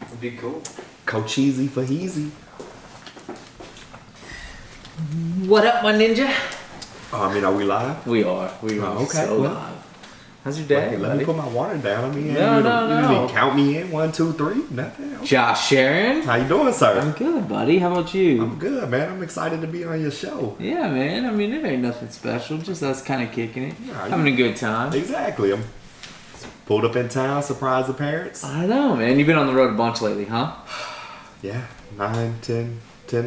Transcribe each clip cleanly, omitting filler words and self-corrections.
It'd be cool. Coach Easy for Easy. What up, my ninja? I mean, are we live? We are. We are okay, so well. live. How's your day, Wait, let buddy? me put my water down. I mean, No, you no. didn't count me in. 1, 2, 3. Nothing. Okay. Josh Sharon? How you doing, sir? I'm good, buddy. How about you? I'm good, man. I'm excited to be on your show. Yeah, man. I mean, it ain't nothing special. Just us kind of kicking it. Nah, Having a good time. Exactly. I'm pulled up in town, surprised the parents. I know, man. You've been on the road a bunch lately, huh? Yeah, 9, 10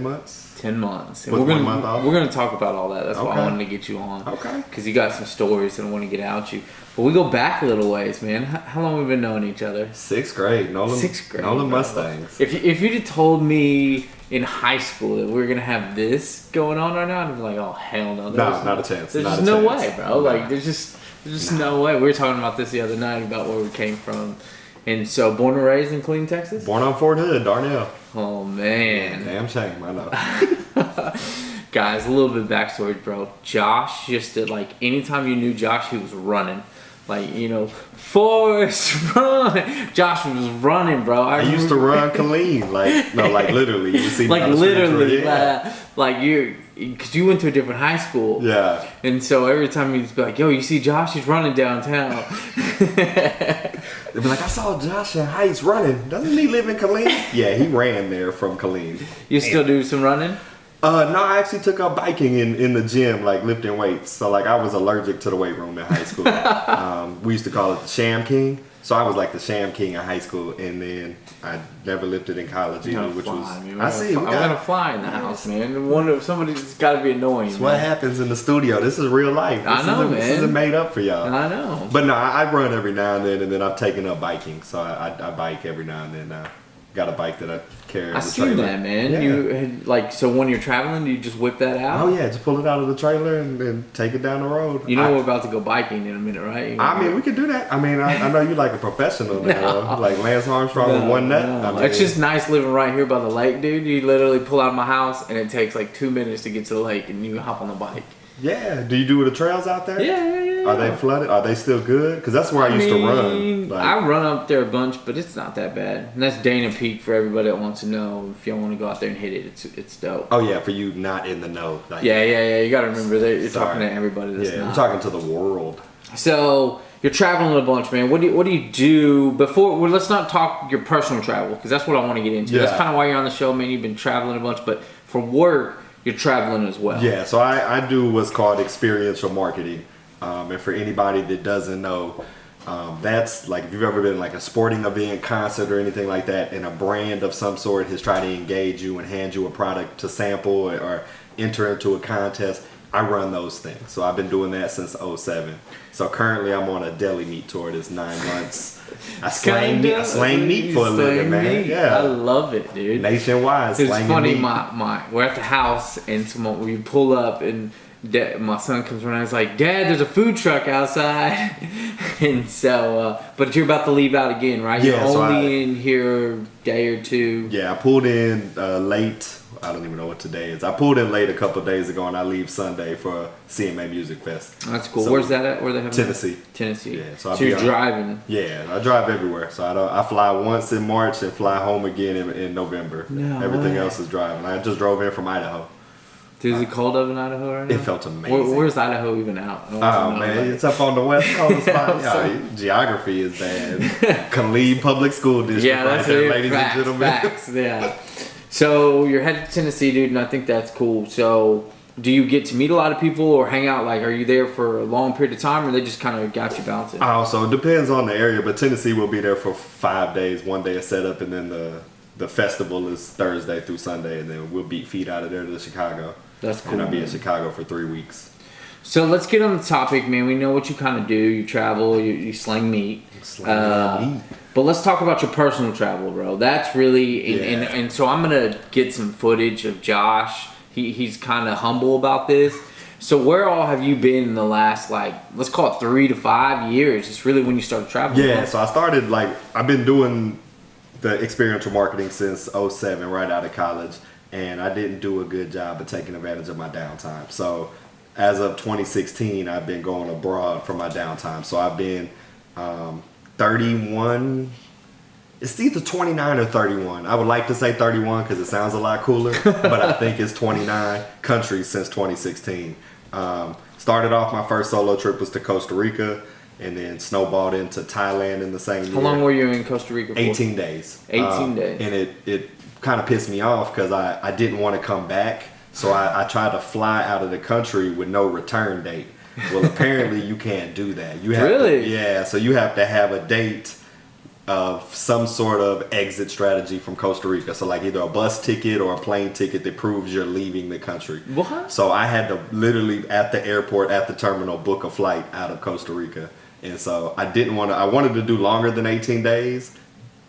months. 10 months. And With we're 1 gonna, month off? We're going to talk about all that. That's why Okay. I wanted to get you on. Okay. Because you got some stories that I want to get out you. But we go back a little ways, man. How long have we been knowing each other? 6th grade. Nolan, 6th grade. Nolan bro. Mustangs. If you'd have told me in high school that we were gonna have this going on right now, I'd be like, oh hell no. No, not a chance. There's Not just a no chance. way, bro. Nah. Like there's just no way. We were talking about this the other night about where we came from. And so born and raised in Killeen, Texas? Born on Fort Hood, Darnell. Oh man. Damn shame, I know. Guys, a little bit of backstory, bro. Josh just did like anytime you knew Josh, he was running. Like, you know, Forrest, run! Josh was running, bro. I used to run Killeen, like literally. You see me like on the street, literally, yeah. like you, because you went to a different high school. Yeah. And so every time you'd be like, yo, you see Josh, he's running downtown. They'd be like, I saw Josh in Heights running. Doesn't he live in Killeen? Yeah, he ran there from Killeen. You still do some running? No, I actually took up biking in the gym, like lifting weights. So like I was allergic to the weight room in high school. We used to call it the Sham King. So I was like the Sham King in high school, and then I never lifted in college either, which was I see. I'm gonna fly in the house, man. One of somebody's got to be annoying. That's what happens in the studio. This is real life. I know, This man. isn't made up for y'all. I know. But no, I run every now and then I've taken up biking. So I bike every now and then now. Got a bike that I carry. I seen that, man. Yeah. You had, like, so when you're traveling, do you just whip that out? Oh yeah, just pull it out of the trailer and take it down the road. You know we're about to go biking in a minute, right? I mean, we could do that. I mean, I know you like a professional now, like Lance Armstrong with one nut. No. I mean, It's just nice living right here by the lake, dude. You literally pull out of my house, and it takes like 2 minutes to get to the lake, and you hop on the bike. yeah. Do you do the trails out there? Yeah. Are they flooded? Are they still good? Because that's where I used to run. Like, I run up there a bunch, but it's not that bad. And that's Dana Peak for everybody that wants to know. If y'all want to go out there and hit it, it's dope. oh yeah, for you not in the know. Like, Yeah. You got to remember that you're Sorry. talking to everybody that's yeah. not. I'm talking to the world. So you're traveling a bunch, man. What do you do before? Well, let's not talk your personal travel because that's what I want to get into. Yeah. That's kind of why you're on the show, man. You've been traveling a bunch, but for work, you're traveling as well. Yeah, so I do what's called experiential marketing. And for anybody that doesn't know, that's like if you've ever been like a sporting event, concert, or anything like that, and a brand of some sort has tried to engage you and hand you a product to sample or enter into a contest. I run those things. So I've been doing that since 07. So currently I'm on a deli meat tour that's 9 months. I slang meat for a living, man. I Yeah. love it, dude. Nationwide, It's slanging funny, meat. we're at the house and we pull up and my son comes around and he's like, Dad, there's a food truck outside. And so, but you're about to leave out again, right? Yeah, You're so only in here a day or two. Yeah, I pulled in late. I don't even know what today is. I pulled in late a couple of days ago, and I leave Sunday for CMA Music Fest. That's cool. So, Where's that at? Where they have Tennessee. Tennessee. Yeah, So, so you're driving. Yeah, I drive everywhere. So I fly once in March and fly home again in November. No Everything way. else is driving. I just drove in from Idaho. Dude, is it cold up in Idaho right now? It felt amazing. Where's Idaho even out? I don't Oh know, man, like- it's up on the west coast. Yeah, Yeah, geography is bad. Khalid Public School District. Yeah, that's right there, it. ladies Facts, and gentlemen. facts, yeah. So you're headed to Tennessee, dude, and I think that's cool. So do you get to meet a lot of people or hang out? Like, are you there for a long period of time, or they just kind of got you bouncing? Also, it depends on the area, but Tennessee will be there for 5 days. 1 day is set up, and then the festival is Thursday through Sunday, and then we'll beat feet out of there to Chicago. That's cool. And I'll be in man. Chicago for 3 weeks. So let's get on the topic, man. We know what you kind of do. You travel, you slang meat. Slang meat. But let's talk about your personal travel, bro. That's really and so I'm gonna get some footage of Josh. He's kind of humble about this. So where all have you been in the last, like, let's call it 3 to 5 years? It's really when you started traveling. Yeah, so I started, like, I've been doing the experiential marketing since 07, right out of college, and I didn't do a good job of taking advantage of my downtime. So as of 2016, I've been going abroad for my downtime. So I've been 31 It's either 29 or 31. I would like to say 31 because it sounds a lot cooler, but I think it's 29 countries since 2016. Started off, my first solo trip was to Costa Rica, and then snowballed into Thailand in the same year. How long were you in Costa Rica for? 18 days. 18 days. And it kind of pissed me off because I didn't want to come back. So I tried to fly out of the country with no return date. Well, apparently you can't do that. You have Really? Yeah, so you have to have a date of some sort of exit strategy from Costa Rica. So like either a bus ticket or a plane ticket that proves you're leaving the country. What? So I had to literally at the airport, at the terminal, book a flight out of Costa Rica. And so I wanted to do longer than 18 days,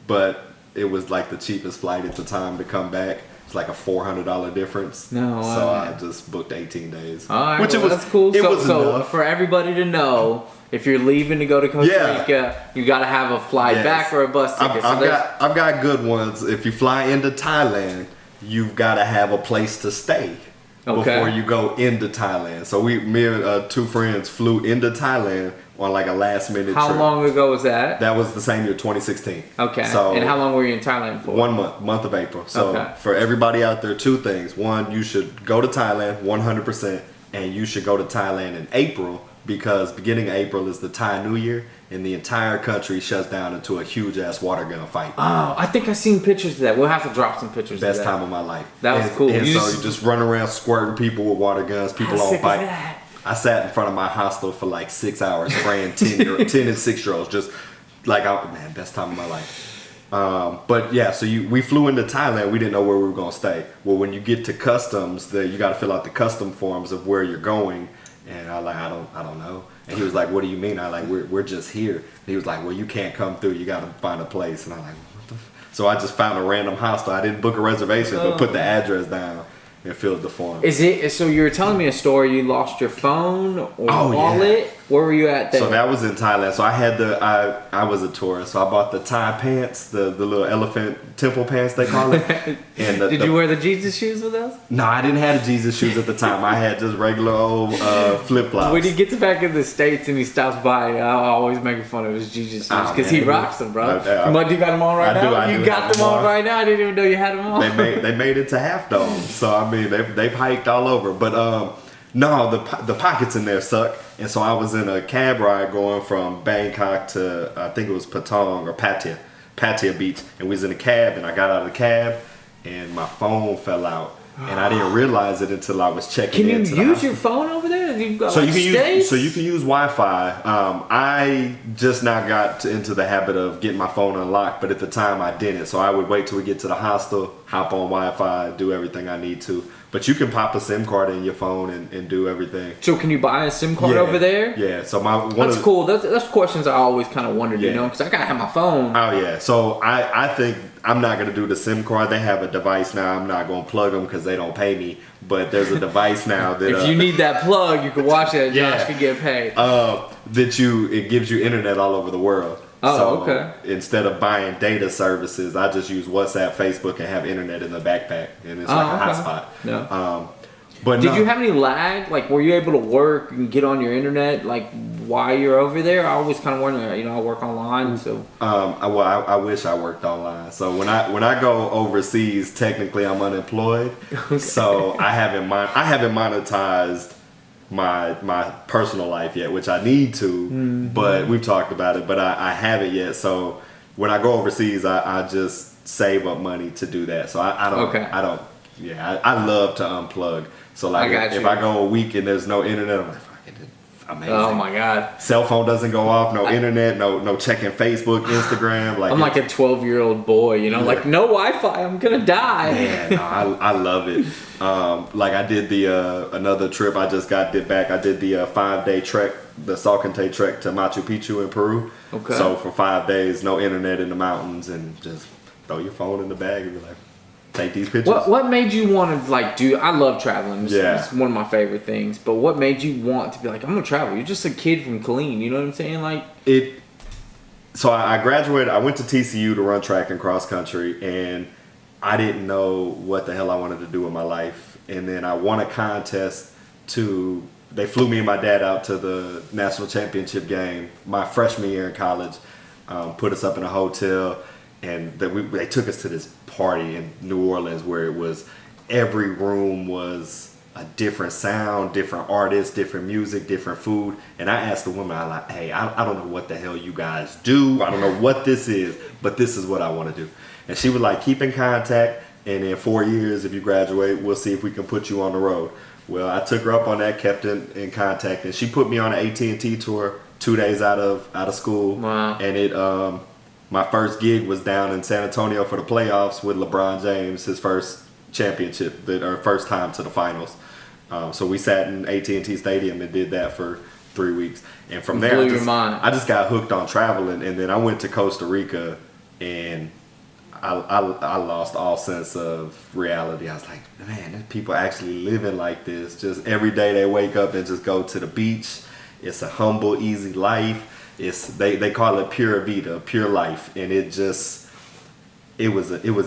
but it was like the cheapest flight at the time to come back. It's like a $400 difference. No, so I just booked 18 days. All right, which well, that's cool. It So, was so enough. for everybody to know, if you're leaving to go to Costa Yeah. Rica, you got to have a flight Yes. back or a bus ticket. I've got good ones. If you fly into Thailand, you've got to have a place to stay before you go into Thailand. So me and two friends flew into Thailand on like a last minute How trip. long ago was that? That was the same year, 2016. Okay. So and how long were you in Thailand for? 1 month of April. So Okay. for everybody out there, two things. One, you should go to Thailand 100%, and you should go to Thailand in April because beginning of April is the Thai New Year, and the entire country shuts down into a huge ass water gun fight. Oh, I think I seen pictures of that. We'll have to drop some pictures Best of that. time of my life. That was cool. And You so you just run around squirting people with water guns, people How on sick is bike. that? I sat in front of my hostel for like 6 hours spraying 10 and 6-year-olds. Just like, man, best time of my life. But yeah, so we flew into Thailand. We didn't know where we were going to stay. Well, when you get to customs, you got to fill out the custom forms of where you're going. And I like, I don't know. And he was like, what do you mean? I like, we're just here. And he was like, well, you can't come through. You got to find a place. And I'm like, what the So I just found a random hostel. I didn't book a reservation, but put the address down and filled the form. Is it so? You were telling me a story. You lost your phone or wallet. Yeah. Where were you at there? So that was in Thailand. So I had I was a tourist. So I bought the Thai pants, the little elephant temple pants they call it. And Did you wear the Jesus shoes with us? No, I didn't have the Jesus shoes at the time. I had just regular old flip flops. When he gets back in the States and he stops by, I always make fun of his Jesus shoes because he rocks them, bro. You got them on right now? You got them on right now? I didn't even know you had them on. They made it to Half Dome. So I mean they've hiked all over. But no, the pockets in there suck. And so I was in a cab ride going from Bangkok to I think it was Patong or Pattaya Beach, and we was in a cab, and I got out of the cab and my phone fell out. And I didn't realize it until I was checking in. Can you use your phone over there? You've got so you can use Wi-Fi. I just now got into the habit of getting my phone unlocked, but at the time I didn't. So I would wait till we get to the hostel, hop on Wi-Fi, do everything I need to. But you can pop a SIM card in your phone and do everything. So can you buy a SIM card over there? Yeah. So that's cool. That's questions I always kind of wondered, you know, because I gotta have my phone. Oh yeah. So I think I'm not gonna do the SIM card. They have a device now. I'm not gonna plug them because they don't pay me. But there's a device now that if you need that plug, you can watch it. Yeah. Josh can get paid. It gives you internet all over the world. Oh, so okay. Instead of buying data services, I just use WhatsApp, Facebook, and have internet in the backpack, and it's like a hotspot. Yeah. But did you have any lag? Like, were you able to work and get on your internet like while you're over there? I always kind of wonder. You know, I work online, so. I wish I worked online. So when I go overseas, technically I'm unemployed. Okay. So I haven't monetized my personal life yet, which I need to, but we've talked about it, but I haven't yet. So when I go overseas, I just save up money to do that. So I love to unplug. So like if I go a week and there's no internet, I'm like, fucking amazing. Oh my God. Cell phone doesn't go off, no internet, no checking Facebook, Instagram. Like I'm like a 12-year-old boy, you know, like no Wi-Fi, I'm gonna die. Man, no, I love it. Like I did another trip I just did back. I did the 5-day trek, the Salcantay trek to Machu Picchu in Peru. Okay. So for 5 days, no internet in the mountains, and just throw your phone in the bag and be like, take these pictures. What made you want to like do? I love traveling. It's one of my favorite things. But what made you want to be like, I'm gonna travel? You're just a kid from Killeen. You know what I'm saying? Like it. So I graduated. I went to TCU to run track and cross country, and I didn't know what the hell I wanted to do in my life. And then I won a contest they flew me and my dad out to the national championship game my freshman year in college. Put us up in a hotel. and they took us to this party in New Orleans where it was every room was a different sound, different artists, different music, different food. And I asked the woman, I like, hey, I don't know what the hell you guys do. I don't know what this is, but this is what I want to do. And she was like, keep in contact, and in 4 years, if you graduate, we'll see if we can put you on the road. Well, I took her up on that, kept in contact, and she put me on an AT&T tour 2 days out of school. Wow. And it my first gig was down in San Antonio for the playoffs with LeBron James, his first championship, or first time to the finals. So we sat in AT&T Stadium and did that for 3 weeks. And from there, I just got hooked on traveling. And then I went to Costa Rica, and I lost all sense of reality. I was like, man, there's people actually living like this. Just every day they wake up and just go to the beach. It's a humble, easy life. They call it pure vida, pure life, and it was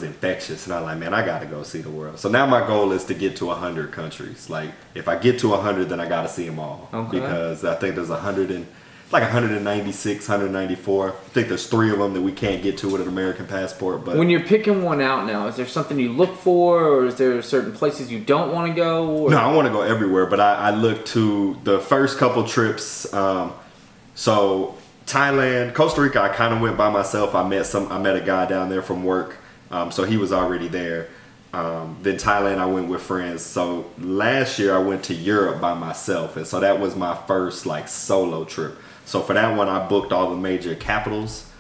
infectious. And I'm like, man, I got to go see the world. So now my goal is to get to 100 countries. Like, if I get to 100, then I got to see them all. Okay. Because I think there's 196, 194. I think there's 3 of them that we can't get to with an American passport. But when you're picking one out now, is there something you look for, or is there certain places you don't want to go? Or? No, I want to go everywhere, but I look to the first couple trips. So Thailand, Costa Rica, I kind of went by myself. I met a guy down there from work, so he was already there. Then Thailand, I went with friends. So last year I went to Europe by myself, and so that was my first like solo trip. So for that one, I booked all the major capitals,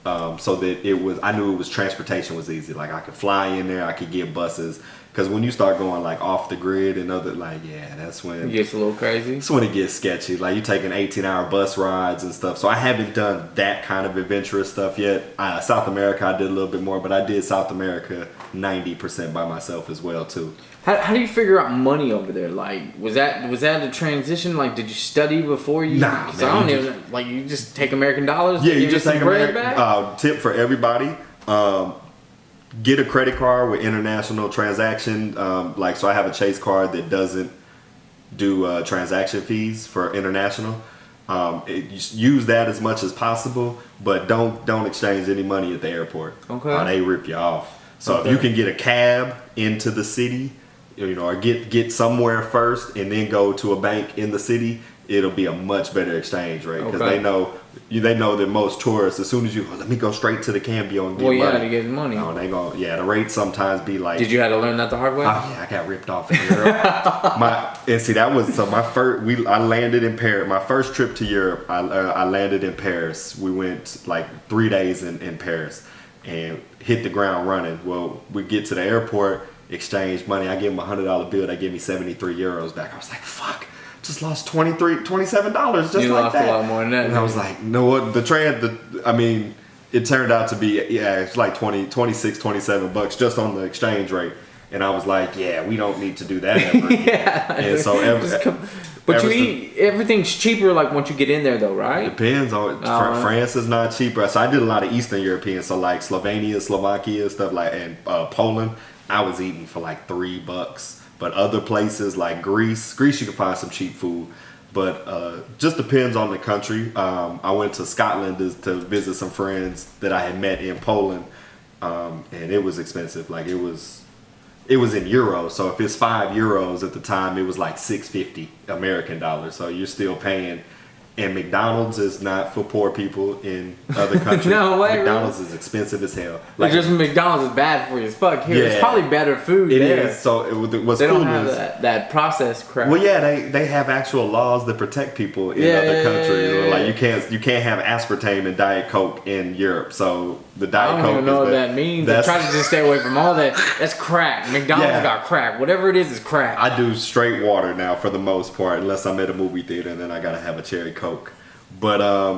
so that I knew transportation was easy. Like I could fly in there, I could get buses. Because when you start going like off the grid and that's when it gets a little crazy. That's when it gets sketchy. Like you're taking 18-hour bus rides and stuff. So I haven't done that kind of adventurous stuff yet. South America, I did a little bit more, but I did South America 90% by myself as well too. How do you figure out money over there? Like, was that a transition? Like, did you study before you? Nah, man. I don't even you just take American dollars. Yeah, you just take bread back. Tip for everybody. Get a credit card with international transaction. So I have a Chase card that doesn't do transaction fees for international. Use that as much as possible, but don't exchange any money at the airport. Okay. Or they rip you off. So if you can get a cab into the city, or get somewhere first and then go to a bank in the city, it'll be a much better exchange rate because they know that most tourists, as soon as let me go straight to the Cambio and get money. To get money. No, the rates sometimes be like. Did you have to learn that the hard way? Oh yeah, I got ripped off in Europe. I landed in Paris. My first trip to Europe, I landed in Paris. We went like 3 days in Paris and hit the ground running. Well, we get to the airport, exchange money. I give them $100 bill. They give me 73 euros back. I was like, fuck. Just lost $27 just you like that. You lost a lot more than that. And I was like, you know what? It turned out to be, it's like 26, 27 bucks just on the exchange rate. And I was like, yeah, we don't need to do that ever again. Yeah. And so everything's cheaper like once you get in there though, right? Depends on France is not cheaper. So I did a lot of Eastern European, so like Slovenia, Slovakia, stuff like, and Poland. I was eating for like $3. But other places like Greece you can find some cheap food. But just depends on the country. I went to Scotland to visit some friends that I had met in Poland, and it was expensive. Like it was in euros. So if it's €5 at the time, it was like $6.50 American dollars. So you're still paying. And McDonald's is not for poor people in other countries. No way. McDonald's is expensive as hell. Like just McDonald's is bad for you as fuck. Here, it's probably better food. It there. is. So what's they cool don't have is that processed crap. Well, yeah, they have actual laws that protect people in other countries. Like you can't have aspartame and Diet Coke in Europe. So the Diet Coke. I don't even know what that means. I try to just stay away from all that. That's crack. McDonald's got crack. Whatever it is crack. I do straight water now for the most part, unless I'm at a movie theater and then I gotta have a cherry Coke. But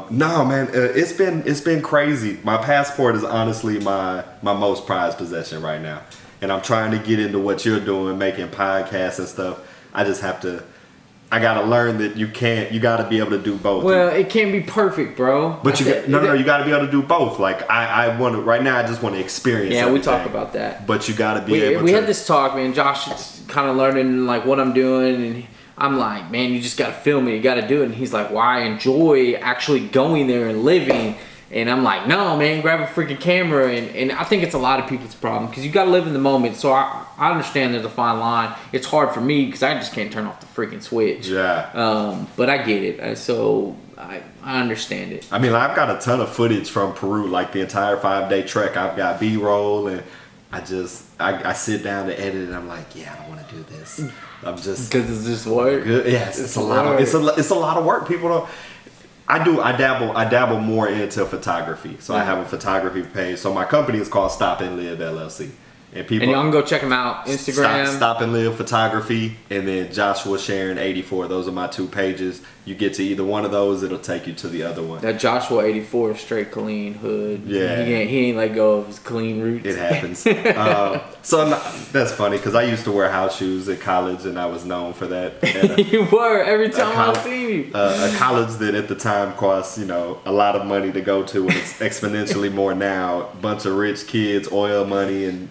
no, man, it's been crazy. My passport is honestly my most prized possession right now, and I'm trying to get into what you're doing, making podcasts and stuff. I gotta learn that you gotta be able to do both. Well, it can't be perfect, bro. But you gotta be able to do both. Like I want to right now. I just want to experience. Yeah, everything. we talk about that. But you gotta be able. We had this talk, man. Josh is kind of learning like what I'm doing, and I'm like, man, you just gotta film it. You gotta do it. And he's like, well, I enjoy actually going there and living. And I'm like, no, man, grab a freaking camera. And I think it's a lot of people's problem because you got to live in the moment. So I understand there's a fine line. It's hard for me because I just can't turn off the freaking switch. Yeah. But I get it. So I understand it. I mean, I've got a ton of footage from Peru, like the entire 5-day trek. I've got B-roll, and I sit down to edit, and I'm like, yeah, I don't want to do this. I'm just because it's just work. Good. Yes, it's a lot of it's a lot of work. People don't. I dabble more into photography. So I have a photography page. So my company is called Stop and Live LLC. And people, and y'all can go check them out. Instagram. Stop and Live Photography, and then Joshua Sharon 84. Those are my 2 pages. You get to either one of those, it'll take you to the other one. That Joshua 84 is straight clean hood. Yeah. He ain't let go of his clean roots. It happens. So that's funny because I used to wear house shoes at college, and I was known for that. You were every time I see you. A college that at the time cost a lot of money to go to, and it's exponentially more now. A bunch of rich kids, oil money, and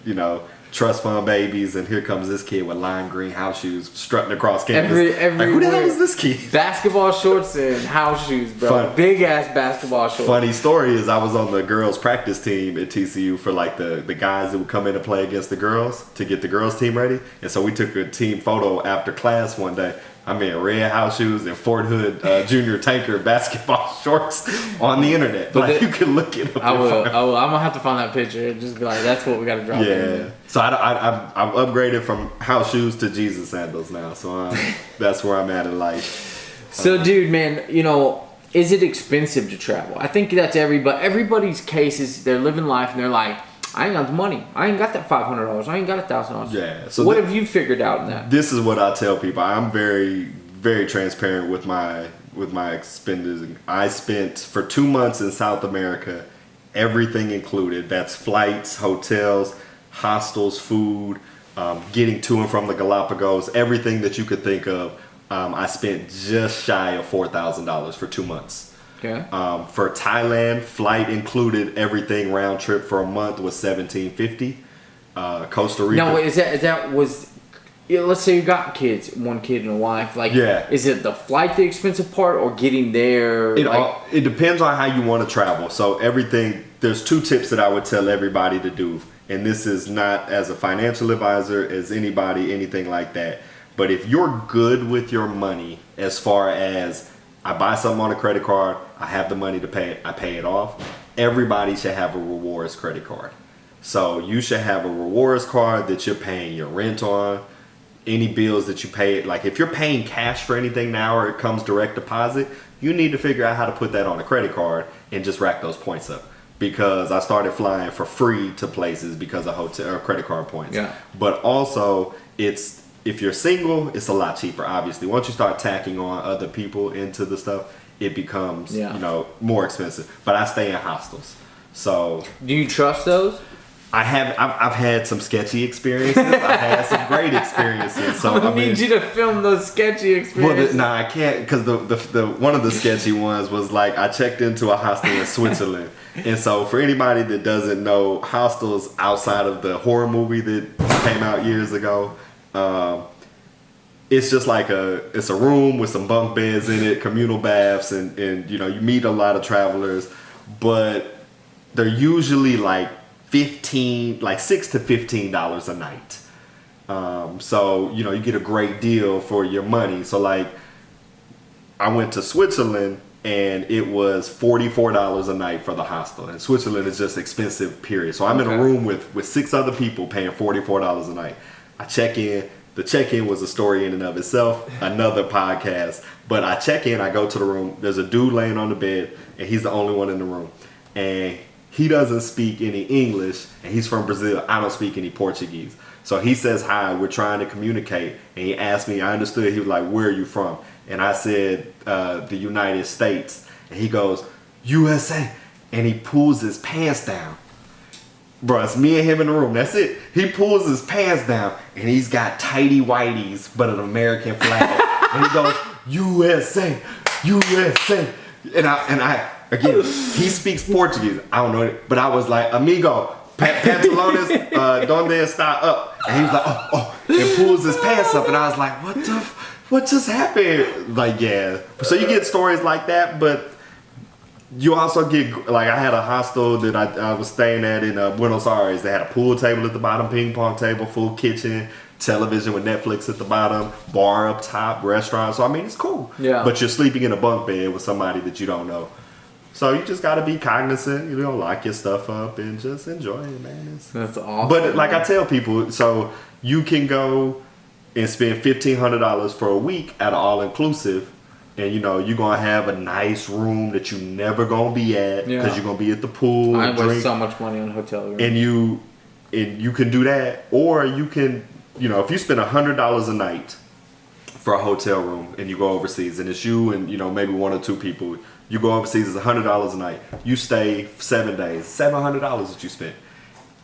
trust fund babies, and here comes this kid with lime green house shoes strutting across campus. Like, who the hell is this kid? Basketball shorts and house shoes, bro. Big ass basketball shorts. Funny story is I was on the girls practice team at TCU for like the guys that would come in and play against the girls to get the girls team ready. And so we took a team photo after class one day. I'm in red house shoes and Fort Hood Junior Tanker basketball shorts on the internet. But you can look it up. I will. I'm gonna have to find that picture and just be like, that's what we gotta drop. Yeah. So I've upgraded from house shoes to Jesus sandals now. So that's where I'm at in life. So, dude, man, is it expensive to travel? I think that's everybody's case is they're living life and they're like, I ain't got the money. I ain't got that $500. I ain't got $1,000. Yeah. So what have you figured out in that? This is what I tell people. I'm very, very transparent with my expenditures. I spent for 2 months in South America, everything included. That's flights, hotels, hostels, food, getting to and from the Galapagos, everything that you could think of. I spent just shy of $4,000 for 2 months. Okay. For Thailand, flight included everything round trip for a month was $1,750. Costa Rica. Now, let's say you got kids, one kid and a wife. Like, is it the flight the expensive part or getting there? It depends on how you want to travel. So there's 2 tips that I would tell everybody to do. And this is not as a financial advisor, as anybody, anything like that. But if you're good with your money, as far as I buy something on a credit card, I have the money to pay it, I pay it off. Everybody should have a rewards credit card. So you should have a rewards card that you're paying your rent on, any bills that you pay. Like if you're paying cash for anything now or it comes direct deposit, you need to figure out how to put that on a credit card and just rack those points up. Because I started flying for free to places because of hotel or credit card points. Yeah. But also if you're single, it's a lot cheaper, obviously. Once you start tacking on other people into the stuff, it becomes, more expensive. But I stay in hostels. So do you trust those? I've had some sketchy experiences. I've had some great experiences. So I need you to film those sketchy experiences. Well, I can't because the one of the sketchy ones was like I checked into a hostel in Switzerland, and so for anybody that doesn't know, hostels outside of the horror movie that came out years ago. It's just like it's a room with some bunk beds in it, communal baths, and you meet a lot of travelers, but they're usually like $6 to $15 a night. So you get a great deal for your money. So like I went to Switzerland and it was $44 a night for the hostel, and Switzerland is just expensive, period. So I'm in a room with 6 other people paying $44 a night. I check in. The check-in was a story in and of itself, another podcast. But I check in, I go to the room. There's a dude laying on the bed, and he's the only one in the room. And he doesn't speak any English, and he's from Brazil. I don't speak any Portuguese. So he says hi, we're trying to communicate. And he asked me, I understood, he was like, where are you from? And I said, the United States. And he goes, USA. And he pulls his pants down. Bro, it's me and him in the room. That's it. He pulls his pants down and he's got tighty whities, but an American flag. And he goes, USA, USA. And I again, he speaks Portuguese. I don't know it, but I was like, amigo, pantalones, donde está up? And he was like, oh, and pulls his pants up. And I was like, what just happened? Like, yeah. So you get stories like that, but You also get, like, I had a hostel that I was staying at in Buenos Aires. They had a pool table at the bottom, ping pong table, full kitchen, television with Netflix at the bottom, bar up top, restaurant. So I mean, it's cool. Yeah. But you're sleeping in a bunk bed with somebody that you don't know. So you just got to be cognizant. You know, lock your stuff up and just enjoy it, man. That's awesome. But like I tell people, so you can go and spend $1,500 for a week at an all-inclusive, and you know you're gonna have a nice room that you never gonna be at because you're gonna be at the pool. I and waste drink, so much money on a hotel room. and you can do that, or you can, you know, if you spend $100 a night for a hotel room and you go overseas, and it's you and, you know, maybe one or two people, you go overseas, it's $100 a night. You stay 7 days, $700 that you spent.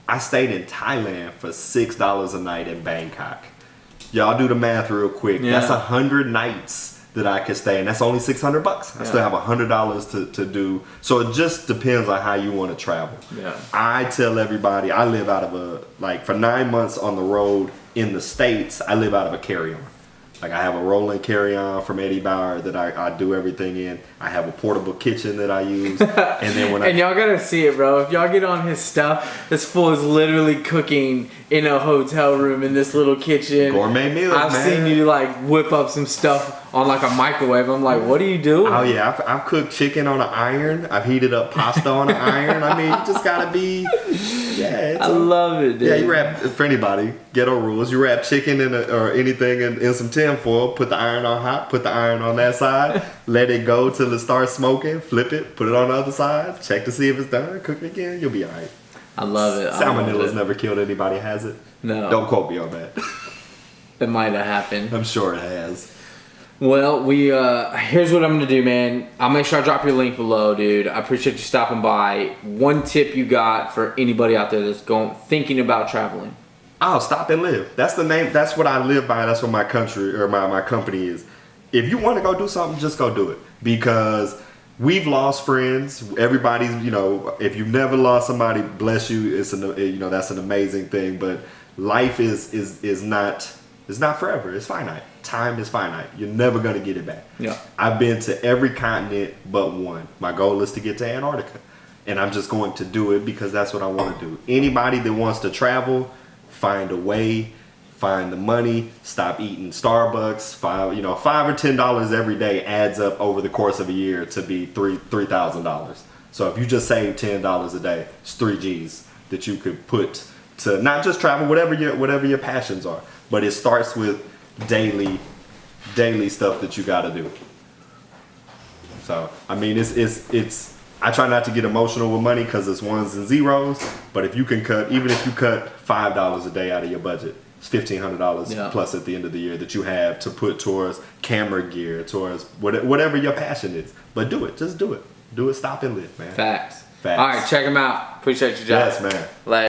I stayed in Thailand for $6 a night in Bangkok. Y'all do the math real quick. Yeah. That's 100 nights that I could stay, and that's only $600. I still have $100 to do. So it just depends on how you want to travel. Yeah. I tell everybody, I live out of for 9 months on the road in the States, I live out of a carry-on. Like, I have a rolling carry-on from Eddie Bauer that I do everything in. I have a portable kitchen that I use. And then when and y'all gotta see it, bro. If y'all get on his stuff, this fool is literally cooking in a hotel room in this little kitchen. Gourmet meals, I've man. seen you like whip up some stuff on like a microwave. I'm like, what are you doing? Oh yeah, I've cooked chicken on an iron. I've heated up pasta on an iron. I mean, you just gotta be, yeah. I love it, dude. Yeah, you wrap, for anybody, ghetto rules, you wrap chicken or anything in some tin foil, put the iron on hot, put the iron on that side, let it go till it starts smoking, flip it, put it on the other side, check to see if it's done, cook it again, you'll be alright. I love it. Salmonella's never killed anybody, has it? No. Don't quote me on that. It might have happened. I'm sure it has. Well, here's what I'm gonna do, man. I'll make sure I drop your link below, dude. I appreciate you stopping by. One tip you got for anybody out there that's thinking about traveling? Oh, stop and live. That's the name. That's what I live by. That's what my country or my company is. If you want to go do something, just go do it. Because we've lost friends. Everybody's, you know, if you've never lost somebody, bless you. It's that's an amazing thing. But life is not forever. It's finite. Time is finite. You're never gonna get it back. Yeah. I've been to every continent but one. My goal is to get to Antarctica, and I'm just going to do it because that's what I want to do. Anybody that wants to travel, find a way, find the money, stop eating Starbucks. $5 or $10 every day adds up over the course of a year to be $3,000. So if you just save $10 a day, it's 3 G's that you could put to not just travel, whatever your passions are, but it starts with daily stuff that you got to do. So I mean, it's I try not to get emotional with money because it's ones and zeros. But if you can even if you cut $5 a day out of your budget, it's $1,500 plus at the end of the year that you have to put towards camera gear, towards whatever your passion is. But do it, just do it. Do it, stop and live, man. Facts. Facts. All right, check him out. Appreciate you, Josh. Yes, man. Later.